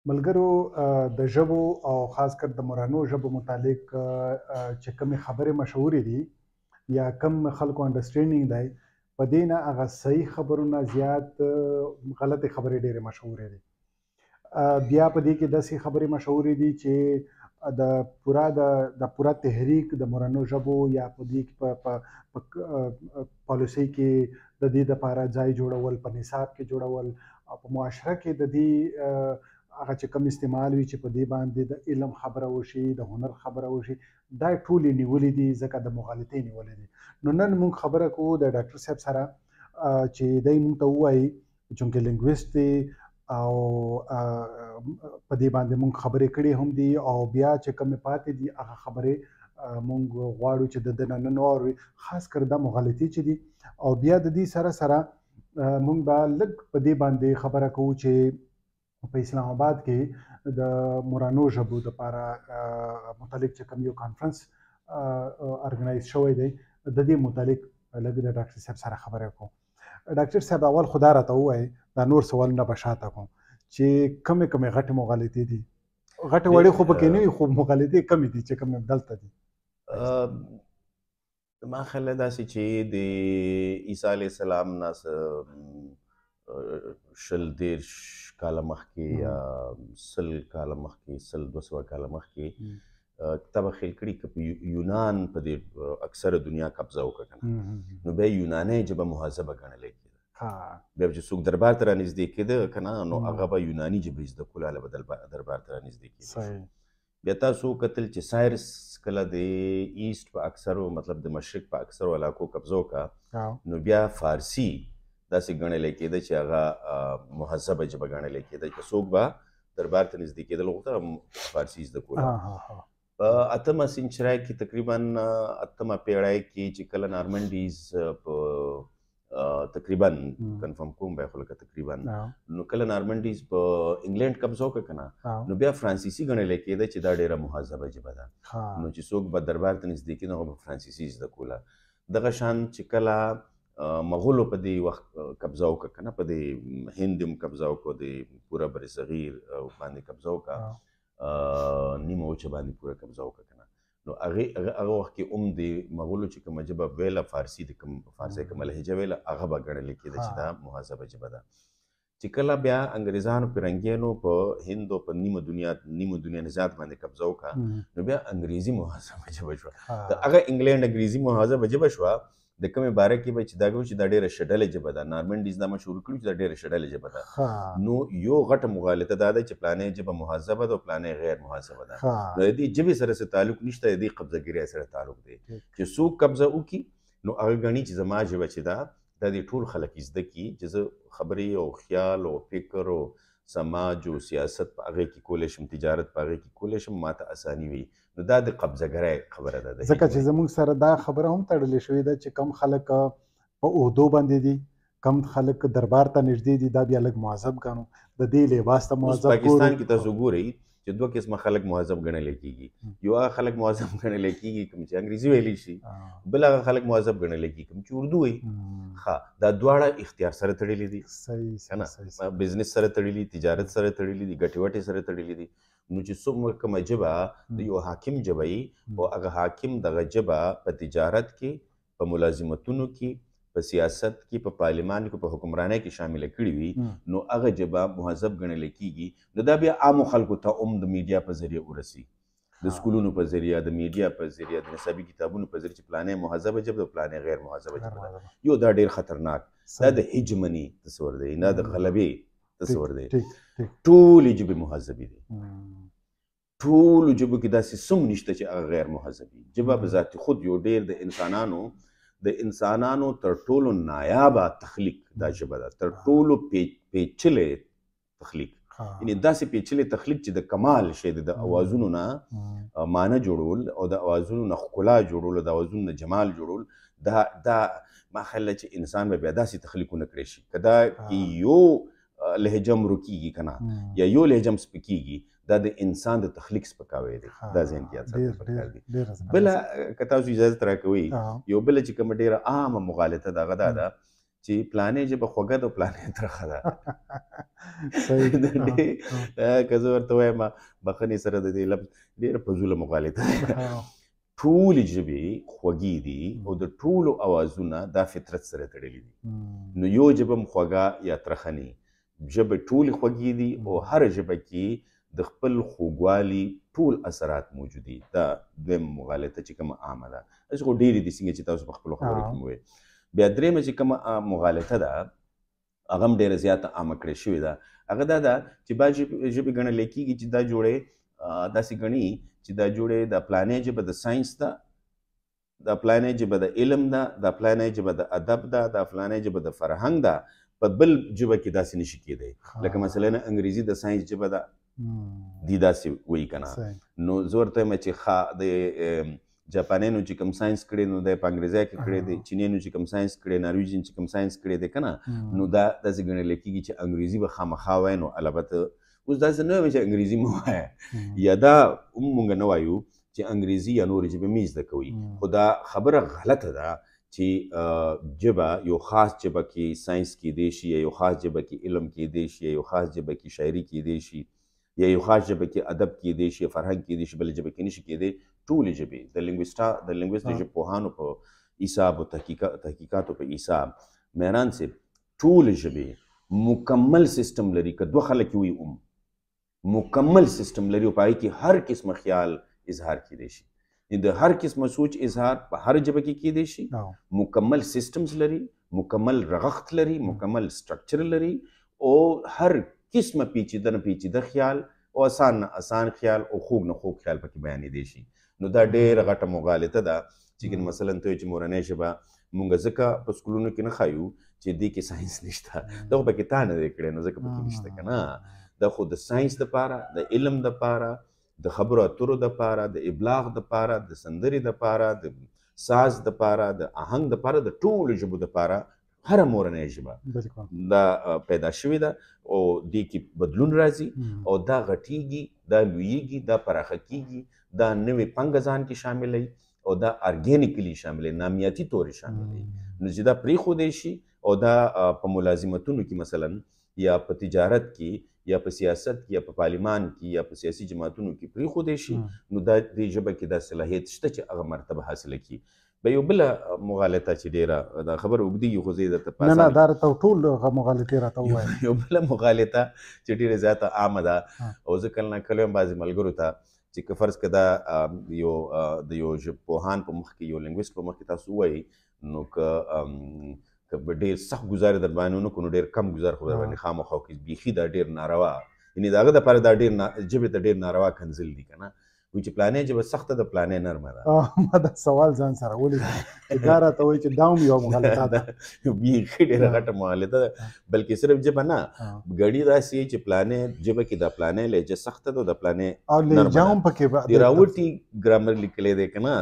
ملګرو د ژبو او خاص کر د مورانو ژبو متعلق چې کومې خبرې مشهورې دي یا کم خلکو انډرسټینډینګ دی په دې نه هغه صحیح خبرونه زیات غلطې خبرې ډېرې مشهورې دي. بیا په دې کې داسې خبرې مشهورې دي چې د پورا تحریک د مورانو ژبو یا په دې کې په پالیسۍ کې د دې دپاره ځای جوړول، په نصاب کې جوړول او په معاشره کې د دې هغه چې کوم استعمال وي چې په دې باندې د علم خبره وشي، د هنر خبره وشي، دا ټولې نیولې دي ځکه د مغالطې نیولې دي. نو نن موږ خبره کوو د ډاکټر صاحب سره چې دی موږ ته ووایي چونکې لینګویسټ دی او په دې باندې موږ خبرې کړې هم دي او بیا چې کومې پاتې دي هغه خبرې موږ غواړو چې د ده نه نن واورو، خاص کر دا مغالطې چې دي. او بیا د دې سره سره موږ به لږ په دې باندې خبره کوو چې په اسلام آباد کې د مورانو ژبو دپاره متعلق چې کوم یو کانفرنس ارګنایز شوی دی، د دې متعلق لږ د ډاکټر صاحب سره خبرې کوو. ډاکټر صاحب اول خو دا راته ووایئ، دا نور سوالونه به شاته کوم چې کومې کومې غټې مغالطې دي. غټې وړې خو پکې نه وي خو مغالطې کمې دي چې کومې دلته دي. ما خیال داسې چې د عیسی علیه السلام نه شل دېرش کاله مخکې یا سل کاله مخکې، سل 200 کاله مخکې کتابه خیل کړي که په یونان په دې اکثره دنیا قبضه وکړه که نه، نو بیا یونانۍ ژبه مهذبه ګڼلی کېده. بیا چې څوک دربار ته رانږدې کېده که نه، نو هغه به یوناني ژبه یې زده کولو، هله به دربار ته رانږدې کېده. بیا تاسو وکتل چې سایرس کله د ایسټ په اکثرو، مطلب د مشرق په اکثرو علاقو قبضه وکړه، نو بیا فارسي داسې ګڼلی کېده چې هغه مهذبه ژبه ګڼلی کېده چې څوک به دربار ته نږدې کېدل غوښته فارسي زده کوله. په 8مه سینچرۍ کې تقریبا 8مه پیړۍ کې چې کله نارمنډیز په تقریبا کنفرم کوم بیا خو لکه تقریبا، نو کله نارمنډیز په انګلینډ قبضه وکړه که نه، نو بیا فرانسیسي ګڼلی کېده چې دا ډېره مهذبه ژبه ده، نو چې څوک به دربار ته نږدې کېده هغه به فرانسیسي زده کوله. دغه شان چې کله مغولو په دې وخت قبضه وکړه که نه، په دې هند هم قبضه وکړه، د پوره بر صغیر باندې قبضه وکړه، نیمه وچه باندې پوره قبضه وکړه که نه، نو هغه وخت کې هم د مغولو چې کومه ژبه ویله فارسي، د فارسي کومه لهجه ویله، هغه به ګڼلی کېده چې دا مهذبه ژبه ده. چې کله بیا انګریزانو فرنګیانو په هند او په نیمه دنیا نژاد باندې قبضه وکړه، نو بیا انګریزي مهذبه ژبه شوه. د هغه انګلینډ انګریزي مهذبه ژبه شوه، د کومې باره کې به چې دا کوي چې دا ډېره شډلې ژبه ده. نارمنډیز دا مشهور کړي چې دا ډېره شډلې ژبه ده. نو یو غټه مغالطه دا ده چې پلانې ژبه مهذبه ده او پلانې غیر مهذبه ده. نو د دې ژبې سره څه تعلق نشته، د دې قبضهګیرۍ سره تعلق دی چې څوک قبضه وکړي نو هغه ګڼي چې زما ژبه چې ده دا دې ټول خلک یې زده کړي، چې زه خبرې او خیال او فکر او سماج او سیاست په هغې کې کولی شم، تجارت په هغې کې کولی شم، ماته اساني وي. نو دا د قبضهګرۍ خبره ده. ځکه چې زموږ سره دا خبره هم تړلې شوې ده چې کم خلک په عهدو باندې دي، کم خلک دربار ته نږدې دي، دا بیا لږ مهذب ګڼو. د دې لباس ته مهذب ګورو. پاکستان کې تاسو ګورئ چې دوه قسمه خلک مهذب ګڼلی کېږي. یو هغه خلک مهذب ګڼلی کېږي کوم چې انګریزي ویلی شي، بل هغه خلک مهذب ګڼلی کېږي کوم چې اردو وایي. ښه، دا دواړه اختیار سره تړلي دي، که نه، بزنس سره تړلي، تجارت سره تړلي دي، ګټې وټې سره تړلي دي. نو چې څومره کومه ژبه د یو حاکم ژبه وي او هغه حاکم دغه ژبه په تجارت کې، په ملازمتونو کې، په سیاست کې، په پارلمان کې، په حکمرانۍ کې شامله کړي وي، نو هغه ژبه مهذب ګڼلی کېږي. نو دا بیا عامو خلکو ته هم د میډیا په ذریعه ورسي، د سکولونو په ذریعه، د میډیا په ذریعه، د نصابي کتابونو په ذریعه چې پلانې مهذبه ژبه ده، پلانې غیر مهذبه ژبه ده. یو دا ډېر خطرناک، دا د هیجمني تصور دی، نه د غلبې تصور دی. ټولې ژبې مهذبې دي، ټولو ژبو کې داسې څه نشته چې هغه غیر مهذبي. ژبه په ذات خود یو ډېر د انسانانو تر ټولو نایابه تخلیق دا ژبه ده، تر ټولو پیچلی تخلیق. یعنې داسې پیچلی تخلیق چې د کمال شی دی، د اوازونو نه معنی جوړول او د اوازونو نه ښکلا جوړول او د اوازونو نه جمال جوړول. دا ما خیال چې انسان به بیا داسې تخلیقونه کړی شي که دا کې یو لهجه هم ورکېږي که نه، یا یو لهجه هم سپکېږي، دا د انسان د تخلیق سپکاوی دی. دا ذهن کې یاد ساتل پکار دي. بله که تاسو اجازت راکوئ، یو بله چې کومه ډېره عامه مغالطه ده هغه دا ده چې پلانې ژبه خوږه ده او پلانې ترخه ده. صحیح. که زه ورته وایم بخښنې سره د دې لفظ ډېره فضوله مغالطه ده. ټولې ژبې خوږې دي او د ټولو اوازونه دا فطرت سره تړلي دي. نو یو ژبه هم خوږه یا ترخه نه، ژبې ټولې خوږې دي او هر ژبه کې د خپل خوږوالي ټول اثرات موجود دي. دا دویم مغالطه چې کومه عامه ده. داسې خو ډېرې دي څنګه چې تاسو په خپلو خبرو کې مو ویل. بیا درېیمه چې کومه مغالطه ده هغه هم ډېره زیاته عامه کړې شوې ده. هغه دا ده چې بعض ژبې ګڼلی کېږي چې دا جوړې داسې ګڼي چې دا جوړې د پلانې ژبه د ساینس ده، د پلانې ژبه د علم ده، د پلانې ژبه د ادب ده، د پلانې ژبه د فرهنګ ده. په بل ژبه کې داسې نشي کېدی. لکه مثلا انګریزي د ساینس ژبه ده، دی داسې وایي که نه. نو زه ورته وایم چې د جاپانیانو چې کوم ساینس کړی نو دی په انګریزي کې کړی دی، چینیانو چې کوم ساینس کړی، نارویجین چې کوم ساینس کړی دی که نه، نو دا داسې ګڼلی کېږي چې انګریزي به خامخا وایي. نو البته اوس داسې نه وایم چې انګریزي مه وایه، یا دا هم مونږ نه وایو چې انګریزي یا نورې ژبې مې زده کوي. خو دا خبره غلطه ده چې ژبه یو خاص ژبه کې ساینس کېدی شي، یا یو خاص ژبه کې علم کېدی شي، یا یو خاص ژبه کې شاعري کېدی شي، یا یو خاص ژبه کې ادب کېدی شي، فرهنګ کېدی شي، بله ژبه کې نشي کېدی. ټولې ژبې د لنګویسټ د ژبپوهانو په حساب او تحقیقاتو په حساب مهران صاحب ټولې ژبې مکمل سیستم لري. که دوه خلک وي مکمل سیستم لري او په هغې کې هر قسمه خیال اظهار کېدی شي. د هر قسمه سوچ اظهار په هر ژبه کې کېدی شي. مکمل سیستمز لري، مکمل رغښت لري، مکمل سټرکچر لري او هر قسمه پیچیده نه پیچیده خیال او آسان نه آسان خیال او خوږ نه خوږ خیال پکې بیانېدی شي. نو دا ډېره غټه مغالطه ده چې مثلا ته چې مورنۍ ژبه مونږ ځکه په سکولونو کې نه ښایو چې دې کې ساینس نشته، دا خو پکې تا نه دی کړی نو ځکه پکې نشته که نه. دا خو د ساینس دپاره، د علم دپاره، د خبرو اترو دپاره، د ابلاغ دپاره، د سندرې دپاره، د ساز دپاره، د آهنګ دپاره، د ټولو ژبو دپاره هره مورنۍ ژبه دا پیدا شوې ده او دې کې بدلون راځي او دا غټیږي، دا لویږي، دا پراخه کیږي، دا نوې پانګه ځان کې شاملوي او دا ارګینیکلی شاملوي، نامیاتي طورې شاملوي. نو چې دا پرېښودی شي او دا په ملازمتونو کې مثلا یا په تجارت کې یا په سیاست کې یا په پارلمان کې یا په سیاسي جماعتونو کې پرېښودی شي، نو دا دې ژبه کې دا صلاحیت شته چې هغه مرتبه حاصله کړي. به یو بله مغالطه چې ډېره دا خبره اوږدېږي خو زه یې درته په نه دا راته ټول مغالطې راته ووایه. یو بله مغالطه چې ډېره زیاته عامه ده او زه کله نه کله وایم بعضې ملګرو ته چې که فرض که دا د یو ژبپوهان په مخ کې، یو لنګویسټ په مخ کې تاسو ووایي، نو که به ډېر سخت ګزار در باندې ونه کړو نو ډېر کم ګزار خو در باندې خامخا وکړي. بیخي دا ډېر ناروا، یعنې د هغه دپاره دا ډېر ژبې ته ډېر ناروا کنځل دي که نه. وایي چې پلانې ژبه سخته ده، پلانې نرمه ده. ما دا سوال ځان سره ولیکه چې دا راته وایي چې دا هم یوه مغالطه ده. بیخي ډېره غټه مغالطه ده. بلکې صرف ژبه نه، ګړي داسې چې پلانې ژبه کې د پلانې لهجه سخته ده او د پلانې نرمه ده. د راوټي ګرامر لیکلی دی که نه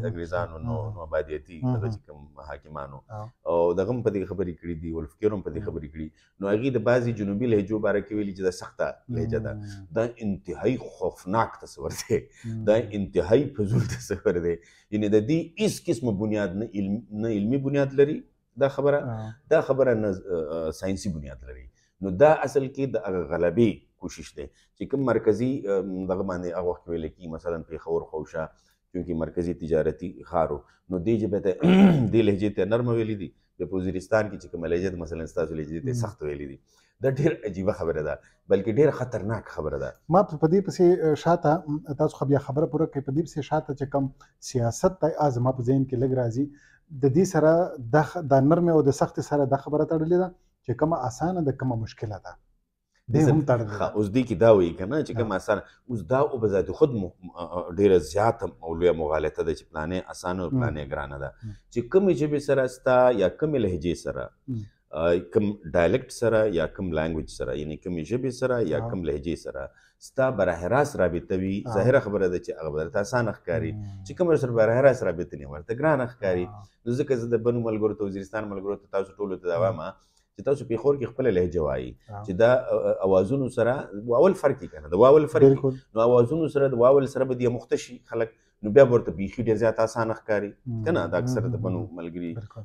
انګریزانو نو آبادیتي دغه چې کوم حاکمانو او دغه هم په دې خبرې کړي دي، ولفکیر هم په دې خبرې کړي. نو هغې د بعضې جنوبي لهجو باره کې ویلي چې دا سخته لهجه ده. دا انتهایي خوفناک تصور دی، دا انتهایی فضول تصور دی. یعنی د دې هیڅ قسمه بنیاد نه علمي بنیاد لري دا خبره نه ساینسي بنیاد لري. نو دا اصل کې د هغه غلبې کوشش دی چې کوم مرکزي دغه باندې هغه وخت ویل کېږي مثلا پېښور خوشه چونکې مرکزي تجارتي ښار و نو دې ژبې ته دې لهجې ته نرمه ویلي دي. په وزیرستان کې چې کومه لهجه ده مثلا ستاسو لهجې ته سخت ویلي دي. دا ډېر عجیبه خبره ده، بلکې ډېر خطرناک خبره ده. ما په دې پسې شاته تاسو خو بیا خبره پوره کوئ، په دې پسې شاته چې کوم سیاست دی زما په ذهن کې لږ راځي. د دې سره د نرمې او د سختې سره دا خبره تړلې ده چې کومه اسانه ده کومه مشکله ده. دې هم تړلې ده. اوس دې کې دا وایي که نه چې کومه اسانه، اوس دا او بذات خود ډېره زیاته او لویه مغالطه ده چې پلانې اسانه او پلانې ګرانه ده. چې کومې ژبې سره ستا یا کومې لهجې سره، کوم ډایلکټ سره یا کوم لانګویج سره، یعنی کومې ژبې سره یا کوم لهجې سره ستا براه راست رابطه وي، ظاهره خبره ده چې هغه به درته اسانه ښکاري. چې کوم سره براه راست رابطه نه ورته ګرانه ښکاري. نو ځکه زه د بنو ملګرو ته، وزیرستان ملګرو ته، تاسو ټولو ته دا وایم چې تاسو پیښور کې خپل لهجه وایي ها. چې دا اوازونو سره واول فرق کنه د واول فرق بالکل نو اوازونو سره د واول سره به د مختشي خلک نو بیا ورته بیخي ډېر زیات اسانه ښکاري کنه دا اکثر د بنو ملګري بالکل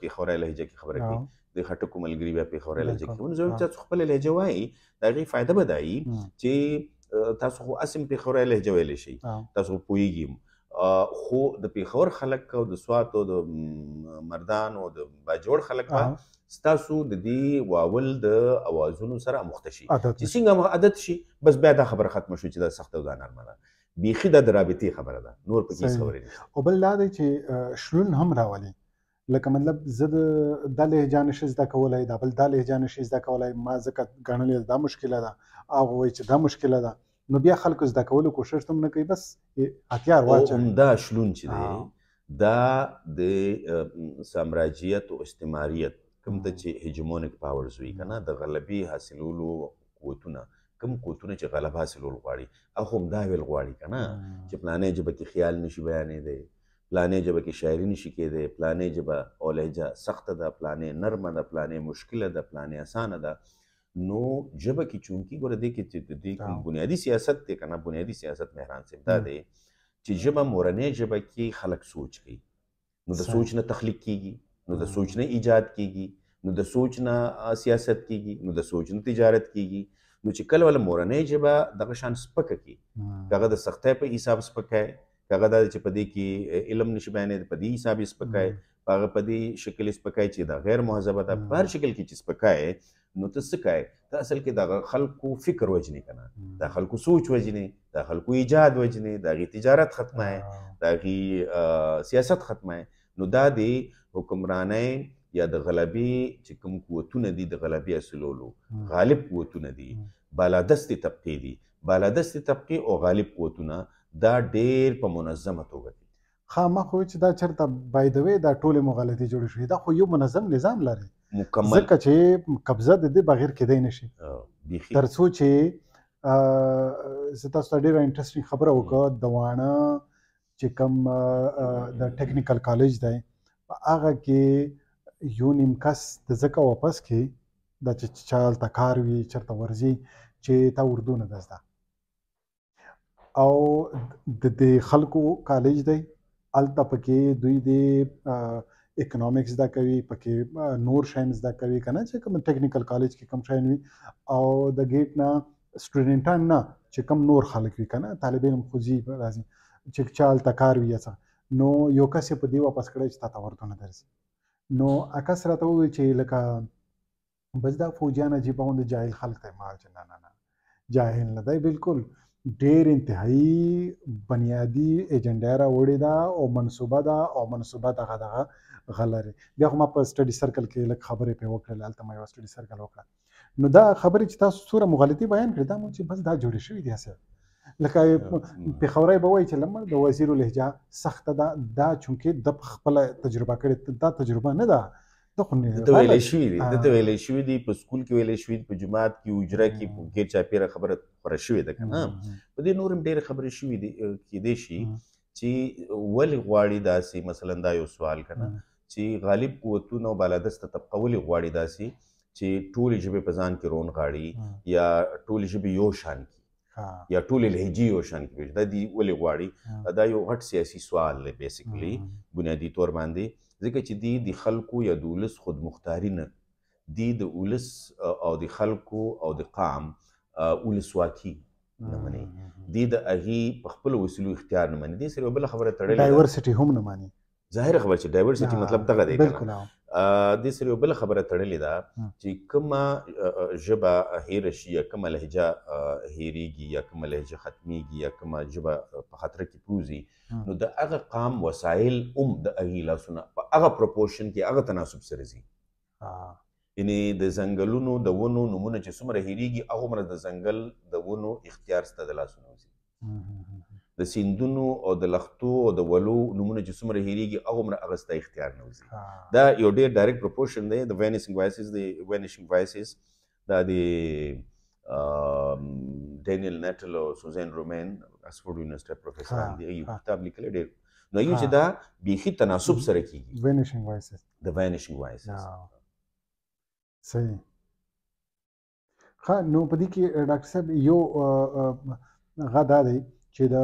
پیښوري لهجه کې خبره کوي د خټکو ملګري بیا پیښوري لهجه بالکل. کې نو زه تاسو خپل لهجه وایي دا غي فائدہ به دایي چې تاسو خو اسم پیښوري لهجه ویلی شي تاسو پوهیږئ خو د پیښور خلک او د سوات او د مردان او د باجوړ خلک به ستاسو د دې واول د اوازونو سره مختشي چې څنګه عادت شي بس بیا دا خبره ختمه شو چې دا سخت او دا نرمه ده بیخي د رابطې خبره ده نور پکې هیڅ خبرې نشته. او بل دا دی چې شلون هم راولي لکه مطلب زه د لهجه نشي زده کولی دا بل د لهجه نشي زده کولی ما ځکه ګڼلې دا مشکله ده هغه وایي چې دا مشکله ده نو بیا خلکو زده کولو کوشش هم نه کوي بس هتیار واچوي. عمده شلون چې دی دا د سامراجیت او استعماریت کوم ته چې هیجمونیک پاورز وي کنه د غلبي حاصلولو قوتونه کوم قوتونه چې غلبه حاصلول غواړي هغه هم دا ویل غواړي کنه چې پلانې ژبه کې خیال نشي بیانېدی پلانې ژبه کې شاعري نشي کېدی پلانې ژبه او لهجه سخته ده پلانې نرمه ده پلانې مشکله ده پلانې اسانه ده نو ژبه کې چونکې ګوره دی کې چې د دې بنیادي سیاست دی کنه بنیادي سیاست مهران صاحب دا دی چې ژبه مورنۍ ژبه کې خلک سوچ کوي نو د سوچ نه تخلیق کیږي نو د سوچ نه ایجاد کیږي نو د سوچ نه سیاست کیږي نو د سوچ نه تجارت کیږي نو چې کله ولا مورنۍ ژبه دغه شان سپکه کی هغه د سختۍ په حساب سپکه هغه د چې په دې کې علم نشي بیانې په دې حساب سپکه هغه په دې شکل سپکه چې دا غیر مهذبه ده په هر شکل کې چې سپکه نو ته سکای ته اصل کې د خلکو فکر وجنی کنه د خلکو سوچ وجنی د خلکو ایجاد وجنی د غي تجارت ختمه د غي سیاست ختمه نو دا دی حکمرانۍ یا د غلبي چې کوم قوتونه دي د غلبي اصلولو غالب قوتونه دي بالادستي طبقې دي بالادستي طبقې او غالب قوتونه دا ډېر په منظمه توګه دي خامخا چې دا چرته بای د وی دا ټولې مغالطې جوړې شوې دا خو یو منظم نظام لري مکمل ځکه چې قبضه د دې بغیر کېدی نشي تر څو چې زه تاسو ته ډېره انټرسټینګ خبره وکړه د واڼه چې کوم د ټیکنیکل کالج دی په هغه کې یو نیم کس د ځکه واپس کې دا چې چالته کار وي چېرته ورځي چې تا اردو نه ده زده او د دې خلکو کالج دی هلته پکې دوی د اکنامکس زده کوي پکې نور شیان زده کوي که نه چې کوم ټیکنیکل کالج کې کوم شیان وي او د ګیټ نه سټوډنټان نه چې کوم نور خلک وي که نه طالب علم خو ځي راځي چې چا هلته کار وي څه نو یو کس یې په دې واپس کړی چې تا ته اردو نه درځي نو اکس راته وویل چې لکه بس دا فوجیان عجیبه غوندې جاهل خلک دی ما چې نه نه نه جاهل نه دی بالکل ډېر انتهایی بنیادي ایجنډا راوړې ده او منصوبه ده او منصوبه دغه غلري بیا خو ما په سټډي سرکل کې لږ خبرې پرې وکړلې هلته ما یوه سټډي سرکل وکړه نو دا خبرې چې تاسو څومره مغالطې بیان کړې دا مو چې بس دا جوړې شوي دي هسې لکه پېښوری به وایي چې لمر د وزیرو لهجه سخته ده دا چونکې د خپله تجربه کړې دا تجربه نه ده دته ویلې شوي دي دته ویلې شوي دي په سکول کې ویلې شوي دي په جومات کې حجره کې په غیر چاپیره خبره خوره شوې ده که نه په دې نور هم ډېرې خبرې شوي دي کیدای شي چې ولې غواړي داسې مثلا دا یو سوال که نه چې غالب قوتونه او بالادسته طبقه ولې غواړي داسې چې ټولې ژبې په ځان کې رون غاړي یا ټولې ژبې یو شان کړي یا ټولې لهجې یو شان کړي دا دې ولې غواړي دا یو غټ سیاسي سوال دی بیسیکلي بنیادي طور باندې ځکه چې دی د خلکو یا د ولس خودمختاري نه دی د ولس او د خلکو او د قام ولسواکي نه مني دی د هغې په خپلو وسیلو اختیار نه مني دې سره یوه بله خبره تړلې ډایورسټي هم نه ماني ظاهره خبره چې ډایورسټي مطلب دغه دی دې سره یوه بله خبره تړلې ده چې کومه ژبه هیره شي یا کومه لهجه هیریږي یا کومه لهجه ختمیږي یا کومه ژبه په خطره کې پروزي نو د هغه قام وسایل هم د هغې لاسونه په هغه پروپورشن کې هغه تناسب سره ځي یعنې د ځنګلونو د ونو نومونه چې څومره هیریږي هغومره د ځنګل د ونو اختیار سته د لاسونه وځي د سیندونو او د لختو او د ولو نومونه چې څومره هیریږي هغومره هغه ستا اختیار نه وځي دا یو ډېر ډایرکټ پروپورشن دی د وینیشنګ وایسز دا د ډینیل نیټل او سوزین رومین آکسفورډ یونیورسټي پروفیسران دي یو کتاب لیکلی ډېر نو یو چې دا بیخي تناسب سره کېږي وینیشنګ وایسز د وینیشنګ وایسز صحیح. ښه نو په دې کې ډاکټر صاحب یو هغه دا دی چې د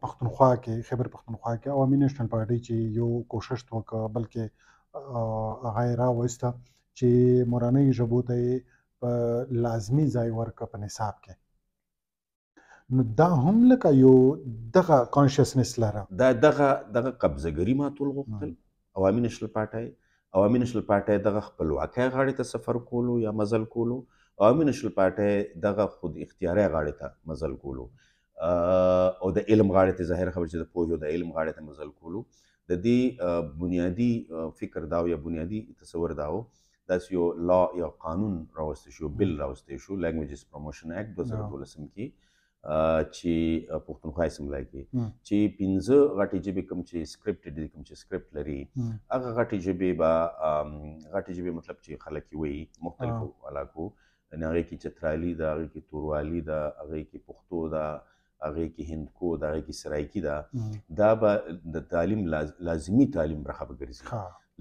پښتونخوا کې خیبر پښتونخوا کې عوامي نیشنل پارټي چې یو کوشش وکړ بلکې هغه یې راوویسته چې مورنیو ژبو ته یې په لازمي ځای ورکړه په نصاب کې. نو دا هم لکه یو دغه کانشسنس لره دغه قبضهګري ماتول غوښتل عوامي نیشنل پارټۍ دغه خپلواکۍ غاړې ته سفر کولو یا مزل کولو، عوامي نیشنل پارټۍ دغه خود اختیاري غاړې ته مزل کولو او د علم غاړې ته ظاهر خبر چې د پوهې او د علم غاړې ته مزل کولو. د دې بنیادی فکر دا او یا بنیادی تصور دا و داسې یو لا یا قانون راوستی شو، بل راوستی شو، لینګویجز پروموشن اکټ 2012 کې چې پښتونخوا اسمبلی کې چې 15 غټې ژبې کوم چې سکرپټډ دي، کوم چې سکرپټ لري، هغه غټې ژبې مطلب چې خلک یې وایي مختلفو علاقو، هغې کې چترالي ده، هغې کې توروالي ده، هغې کې پښتو ده، هغې کې هندکو ده، هغې کې سرایکي ده. دا به د تعلیم لازمي تعلیم برخه به ګرځي،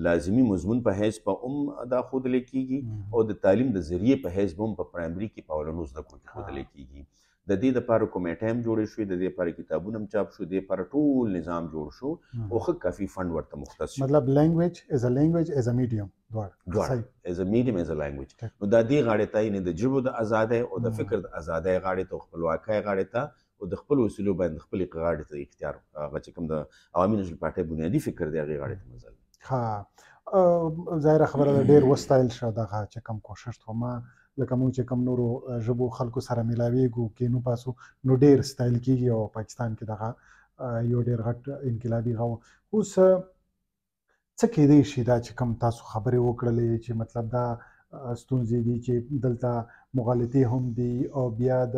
لازمي مضمون په حیث به هم دا ښودلی کېږي او د تعلیم د ذریعې په حیث به هم په پرایمري کې په اولنو زده کړو کې ښودلی کېږي. د دې دپاره کمیټې هم جوړې شوې، د دې دپاره کتابونه هم چاپ شو، د دې دپاره ټول نظام جوړ شو او ښه کافي فنډ ورته مختص شو. مطلب لینګویج از ا لینګویج از ا میډیم دواړه از ا میډیم از ا لینګویج. نو دا دې غاړې ته یعنې د ژبو د ازادۍ او د فکر د ازادۍ غاړې ته او خپلواکۍ غاړې ته او د خپلو وسیلو باندې خپلې غاړې ته اختیار هغه چې کوم د عوامي نیشنل پارټۍ بنیادي فکر دی هغې غاړې ته مزل. ها ظاهره خبره ده ډېر وستایل شه دغه چې کوم کوشش ته ما لکه موږ چې کوم نورو ژبو خلکو سره میلاویږو کینو پاسو نو ډېر ستایل کېږي او پاکستان کې دغه یو ډېر غټ انقلابي غو. اوس څه کېدی شي دا چې کوم تاسو خبرې وکړلې چې مطلب دا ستونزې دي چې دلته مغالطې هم دي او بیا د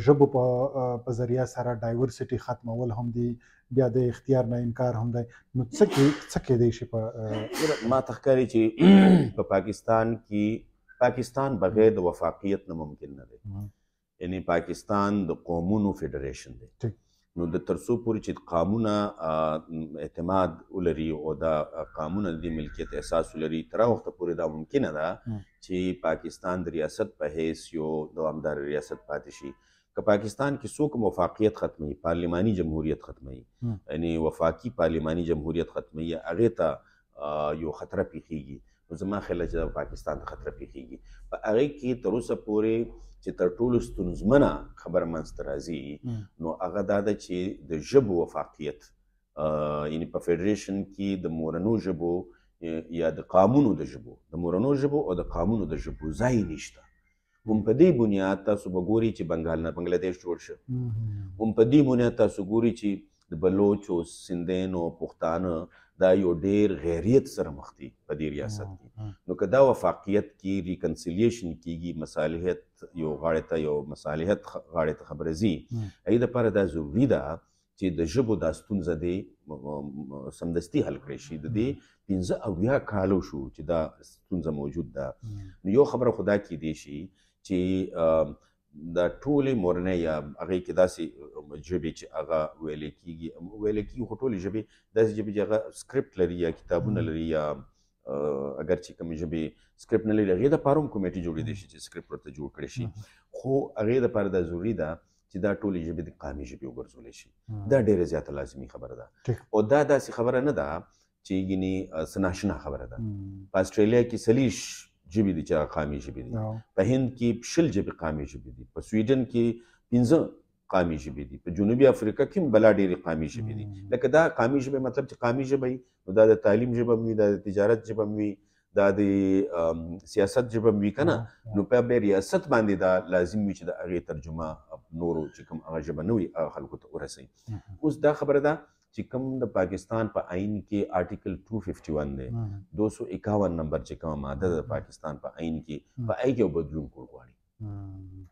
ژبو په ذریعه سره ډایورسټي ختمول هم دي، بیا د اختیار نه انکار هم دی. نو څه کېدی شي؟ په ما ته ښکاري چې په پاکستان بغیر د وفاقیت نه ممکن نه دی. یعنی پاکستان د قومونو فیډریشن دی. نو د تر څو پورې چې قومونه اعتماد ولري او دا قومونه د ملکیت احساس ولري تر هغه وخته پورې دا ممکنه ده چې پاکستان د ریاست په حیث یو دوامدار ریاست پاتې شي. که پاکستان کې څوک وفاقیت ختموي، پارلماني جمهوریت ختموي، یعنی وفاقي پارلماني جمهوریت ختموي، هغې ته یو خطره پیښیږي. نو زما خیال چې دا پاکستان ته خطره پیښیږي. په هغې کې تر اوسه پورې چې تر ټولو ستونزمنه خبره منځته راځي نو هغه دا ده چې د ژبو وفاقیت، یعنې په فیډریشن کې د مورنو ژبو یا د قامونو د ژبو، د مورنو ژبو او د قامونو د ژبو ځای نشته. هم په دې بنیاد تاسو به ګورئ چې بنګلادیش جوړ شه، هم په دې بنیاد تاسو ګورئ چې د بلوچ او سندین او پښتانه دا یو ډېر غیریت سره مخ دي په دې ریاست کې. نو که دا وفاقیت کې ریکنسیلیشن کېږي، مصالحت یو غاړې ته یو مصالحت غاړې ته خبره ځي، هغې دپاره دا ضروري ده چې د ژبو دا ستونزه دی سمدستي حل کړی شي. د دې 15 کالو شو چې دا ستونزه موجود ده. نو یو خبره خو دا کیدی شي چې دا ټولې مورنۍ یا هغې کې داسې ژبې چې هغه ویلی کېږي خو ټولې ژبې داسې ژبې چې هغه سکرپټ لري یا کتابونه لري یا اگر چې کومې ژبې سکرپټ نه لري هغې دپاره هم کمیټې جوړېدی شي چې سکرپټ ورته جوړ کړی شي. خو هغې دپاره دا ضروري ده چې دا ټولې ژبې د قامي ژبې وګرځولی شي. دا ډېره زیاته لازمي خبره ده او دا داسې خبره نه ده چې ګینې څه ناشنا خبره ده. په اسټرالیا کې 40 ژبې دي چې هغه قامي ژبې دي، په هند کې 20 ژبې قامي ژبې دي، په سویډن کې 15 قامي ژبې دي، په جنوبي افریقا کې هم بلا ډېرې قامي ژبې دي. لکه دا قامي ژبې مطلب چې قامي ژبه وي نو دا د تعلیم ژبه هم وي، دا د تجارت ژبه هم وي، دا د سیاست ژبه هم وي که نه. نو په ریاست باندې دا لازم وي چې د هغې ترجمه نورو چې کوم هغه ژبه نه وي هغه خلکو ته ورسوي. اوس دا خبره ده چې کوم د پاکستان په آئین کې آرټیکل 251 دی، 251 نمبر چې کومه ماده ده د پاکستان په آئین کې، په هغې کې به بدلون کول غواړي،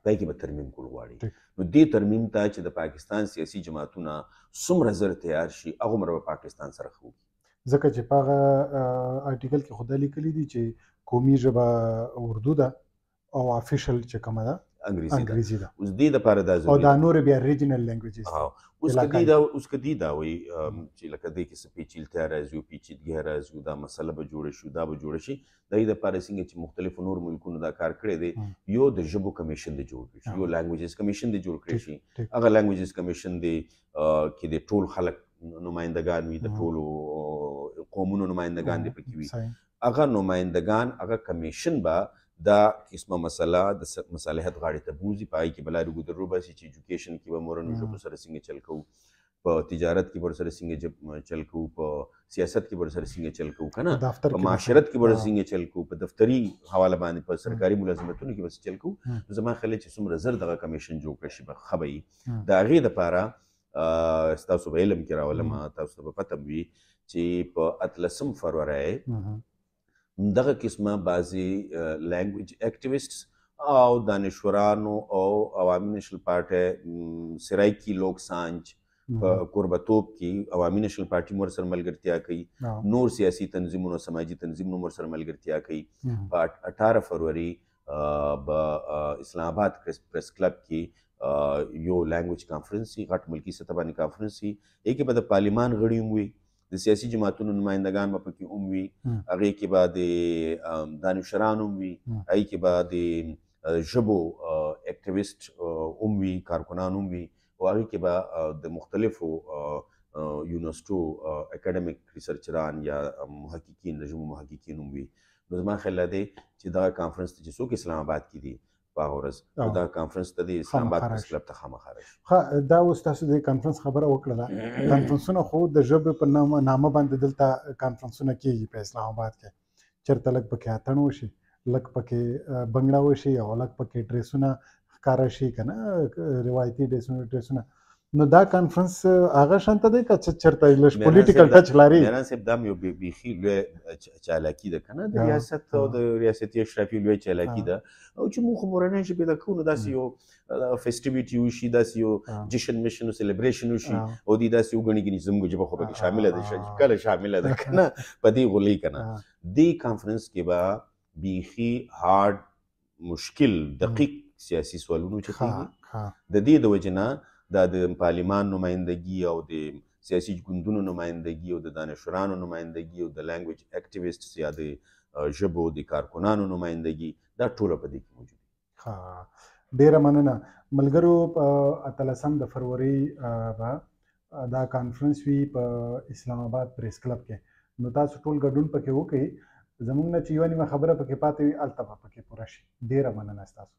په هغې کې به ترمیم کول غواړي. نو دې ترمیم ته چې د پاکستان سیاسي جماعتونه څومره زر تیار شي هغومره به پاکستان سره ښه وکړي. ځکه چې په هغه آرټیکل کې خو دا لیکلي دي چې قومي ژبه اردو ده او افیشل چې کومه ده انګریزي ده اوس دې دپاره دا او ضروري دا ده. نور بیا ریجنل لینګویجز دي اوس که علاقايي. دې دا وایي چې لکه دې کې څه پیچلتیا راځي او پیچیدګي راځي او دا مسله به جوړه شي دا به جوړه شي د دې دپاره څنګه چې مختلفو نور ملکونو دا کار کړی دی یو د ژبو کمیشن دی جوړ کړی شي یو لینګویجز کمیشن دی جوړ کړی شي هغه لینګویجز کمیشن دی کې د ټول خلک نمایندګان وي د ټولو قومونو نمایندګان دې پکې وي هغه نمایندګان هغه کمیشن به دا قسمه مسله د مصالحت غاړې ته بوځي په هغې کې به لارې ګودر وباسي چې ایجوکیشن کې به مورنیو ژبو سره څنګه چل کوو په تجارت کې به ورسره څنګه چل کوو په سیاست کې به ورسره څنګه چل کوو که نه په معاشرت کې به ورسره څنګه چل کوو په دفتري حواله باندې په سرکاري ملازمتونو کې به څه چل کوو زما خیال چې څومره زر دغه کمیشن جوړ کړی شي به ښه به وي د هغې دپاره ستاسو به علم کې راولم تاسو ته به پته وي چې په 18 فروری دغه قسمه بعضې لینګویج اکټیویسټس او دانشورانو او عوامي نیشنل پارټۍ سرایکي لوک سانج په کوربتوب کې عوامي نیشنل پارټي مور سره ملګرتیا کوي نور سیاسي تنظیمونو سماجي تنظیمونو مور سره ملګرتیا کوي په 18 فروری به اسلام آباد پریس کلب کې یو لینګویج کانفرنس وي غټ ملکي سطح باندې کانفرنس وي هغې کې به د پارلیمان غړي هم وي د سیاسي جماعتونو نمایندګان به پکې هم وي هغې کې به د دانشوران هم وي هغې کې به د ژبو اکټیویسټ هم وي کارکنان هم وي او هغې کې به د مختلفو یونیورسټو اکیډمیک ریسرچران یا محققین د ژبو محققین هم وي نو زما خیال دی چې دغه کانفرنس ته چې څوک اسلام آباد کې دي په هغه ورځ دغه کانفرنس ته د اسلام آباد پریس کلب ته خامخا راشي دا اوس تاسو د کانفرنس خبره وکړله کانفرنسونه خو د ژبې په نامه باندې دلته کانفرنسونه کېږي په اسلام آباد کې چېرته لږ پکې اتڼ وشي لږ پکې بنګړه وشي او لږ پکې ډریسونه ښکاره شي که نه روایتي ډریسونه نو دا کانفرنس هغه شانته دی که چېرته لږ پولیټیکل ټچ لري میران صاحب دا هم یو بیخي لوی چالاکي ده که نه د ریاست او د ریاستي اشرافي لوی چالاکي ده او چې موږ خو مورنۍ ژبې ته کوو نو داسې یو فیسټیویټي وشي داسې یو جشن مشن او سیلیبریشن وشي او دوی داسې وګڼي چې زموږ ژبه خو پکې شامله ده کله شامله ده که نه په دې غولۍ که نه دې کانفرنس کې به بیخي هارډ مشکل دقیق سیاسي سوالونو چې کېږي د دې د وجې نه دا د پارلیمان نمایندګي او د سیاسي ګوندونو نمایندګي او د دانشورانو نمایندګي او د لینګویج اکټیویسټس یا د ژبو د کارکنانو نمایندګي دا ټوله په دې کې موجود دي ډېره مننه ملګرو په 18 فروری به دا کانفرنس وي په اسلام آباد پریس کلب کې نو تاسو ټول ګډون پکې وکړئ زموږ نه چې یوه نیمه خبره پکې پاتې وي هلته به پکې پوره شي ډېره مننه ستاسو